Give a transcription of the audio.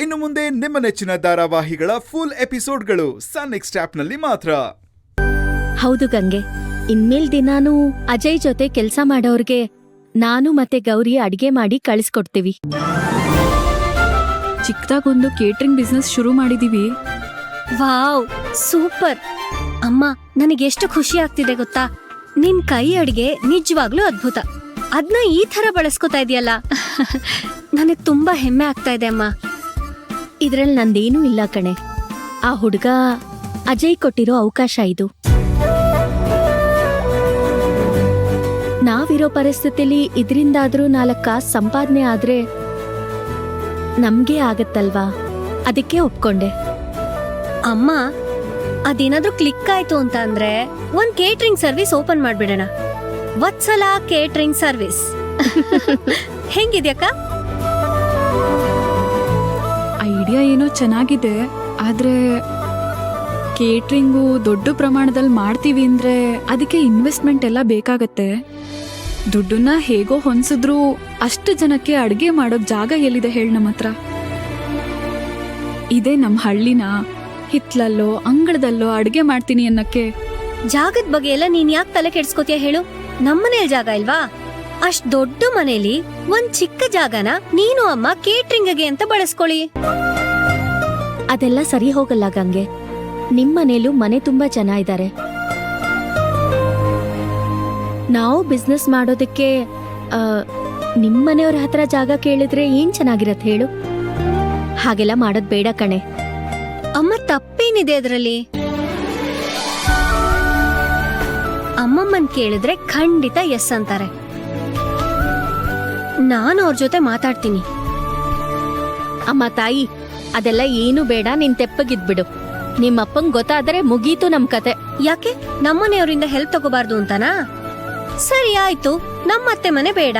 ಇನ್ನು ಮುಂದೆ ನಿಮ್ಮ ನೆಚ್ಚಿನ ಧಾರಾವಾಹಿಗಳ ಫುಲ್ ಎಪಿಸೋಡ್ಗಳು ಸನ್ ನೆಕ್ಸ್ಟ್ ಆಪ್ನಲ್ಲಿ ಮಾತ್ರ. ಹೌದು ಗಂಗೆ, ಇನ್ಮೇಲ್ ದಿನಾನು ಅಜಯ್ ಜೊತೆ ಕೆಲ್ಸ ಮಾಡೋರ್ಗೆ ನಾನು ಮತ್ತೆ ಗೌರಿ ಅಡ್ಗೆ ಮಾಡಿ ಕಳಿಸ್ಕೊಡ್ತೀವಿ. ಚಿಕ್ಕದಾಗೊಂದು ಕೇಟರಿಂಗ್ ಬಿಸ್ನೆಸ್ ಶುರು ಮಾಡಿದೀವಿ. ವಾವ್, ಸೂಪರ್ ಅಮ್ಮ. ನನಗೆಷ್ಟು ಖುಷಿ ಆಗ್ತಿದೆ ಗೊತ್ತಾ? ನಿನ್ ಕೈ ಅಡ್ಗೆ ನಿಜವಾಗ್ಲೂ ಅದ್ಭುತ. ಅದ್ನ ಈ ತರ ಬಳಸ್ಕೊತಾ ಇದೆಯಲ್ಲ, ನನಗ್ ತುಂಬಾ ಹೆಮ್ಮೆ ಆಗ್ತಾ ಇದೆ ಅಮ್ಮ. ಇದ್ರಲ್ಲಿ ನಂದೇನೂ ಇಲ್ಲ ಕಣೆ. ಆ ಹುಡ್ಗ ಅಜಯ್ ಕೊಟ್ಟಿರೋ ಅವಕಾಶ ಇದು. ನಾವಿರೋ ಪರಿಸ್ಥಿತಿಲಿ ಇದ್ರಿಂದಾದ್ರೂ 4 ಕಾಸು ಸಂಪಾದನೆ ಆದ್ರೆ ನಮ್ಗೆ ಆಗತ್ತಲ್ವಾ, ಅದಕ್ಕೆ ಒಪ್ಕೊಂಡೆ. ಅಮ್ಮ, ಅದೇನಾದ್ರೂ ಕ್ಲಿಕ್ ಆಯ್ತು ಅಂತ ಅಂದ್ರೆ ಒಂದ್ ಕೇಟರಿಂಗ್ ಸರ್ವಿಸ್ ಓಪನ್ ಮಾಡ್ಬಿಡೋಣ. ವತ್ಸಲ ಕೇಟರಿಂಗ್ ಸರ್ವಿಸ್ ಹೆಂಗಿದ್ಯಕ್ಕ? ಐಡಿಯಾ ಏನೋ ಚೆನ್ನಾಗಿದೆ, ಆದ್ರೆ ಕೇಟ್ರಿಂಗು ದೊಡ್ಡ ಪ್ರಮಾಣದಲ್ಲಿ ಮಾಡ್ತೀವಿ ಅಂದ್ರೆ ಅದಕ್ಕೆ ಇನ್ವೆಸ್ಟ್ಮೆಂಟ್ ಎಲ್ಲ ಬೇಕಾಗತ್ತೆ. ದುಡ್ಡನ್ನ ಹೇಗೋ ಹೊಂದಿಸಿದ್ರು ಅಷ್ಟು ಜನಕ್ಕೆ ಅಡ್ಗೆ ಮಾಡೋಕ್ ಜಾಗ ಎಲ್ಲಿದೆ ಹೇಳಿ ನಮ್ಮ ಹತ್ರ? ಇದೇ ನಮ್ಮ ಹಳ್ಳಿನ ಹಿತ್ಲಲ್ಲೋ ಅಂಗಳದಲ್ಲೋ ಅಡ್ಗೆ ಮಾಡ್ತೀನಿ ಅನ್ನಕ್ಕೆ. ಜಾಗದ ಬಗ್ಗೆ ಎಲ್ಲ ನೀನ್ ಯಾಕೆ ತಲೆ ಕೆಡ್ಸ್ಕೊತೀಯ ಹೇಳು? ನಮ್ಮನೇಲಿ ಜಾಗ ಇಲ್ವಾ? ಅಷ್ಟ್ ದೊಡ್ಡ ಮನೇಲಿ ಒಂದ್ ಚಿಕ್ಕ ಜಾಗನ ನೀನು ಅಮ್ಮ ಕೇಟ್ರಿಂಗ್ಗೆ ಅಂತ ಬಳಸ್ಕೊಳ್ಳಿ. ಅದೆಲ್ಲ ಸರಿ ಹೋಗಲ್ಲ ಗಂಗೆ. ನಿಮ್ಮನೇಲೂ ಮನೆ ತುಂಬಾ ಜನ ಇದ್ದಾರೆ. ನಾವು ಬಿಸ್ನೆಸ್ ಮಾಡೋದಕ್ಕೆ ನಿಮ್ಮನೆಯವ್ರ ಹತ್ರ ಜಾಗ ಕೇಳಿದ್ರೆ ಏನ್ ಚೆನ್ನಾಗಿರತ್ ಹೇಳು? ಹಾಗೆಲ್ಲ ಮಾಡೋದ್ ಬೇಡ ಕಣೆ. ಅಮ್ಮ, ತಪ್ಪೇನಿದೆ ಅದ್ರಲ್ಲಿ? ಅಮ್ಮಮ್ಮನ್ ಕೇಳಿದ್ರೆ ಖಂಡಿತ ಎಸ್ ಅಂತಾರೆ. ನಾನು ಅವ್ರ ಜೊತೆ ಮಾತಾಡ್ತೀನಿ. ಅಮ್ಮ ತಾಯಿ, ಅದೆಲ್ಲ ಏನು ಬೇಡ, ನೀನ್ ತೆಪ್ಪಗಿದ್ಬಿಡು. ನಿಮ್ಮಪ್ಪಂಗ್ ಗೊತ್ತಾದರೆ ಮುಗೀತು ನಮ್ ಕತೆ. ಯಾಕೆ? ನಮ್ಮನೆಯವರಿಂದ ಹೆಲ್ಪ್ ತಗೋಬಾರ್ದು ಅಂತನಾ? ಸರಿ ಆಯ್ತು, ನಮ್ಮತ್ತೆ ಮನೆ ಬೇಡ,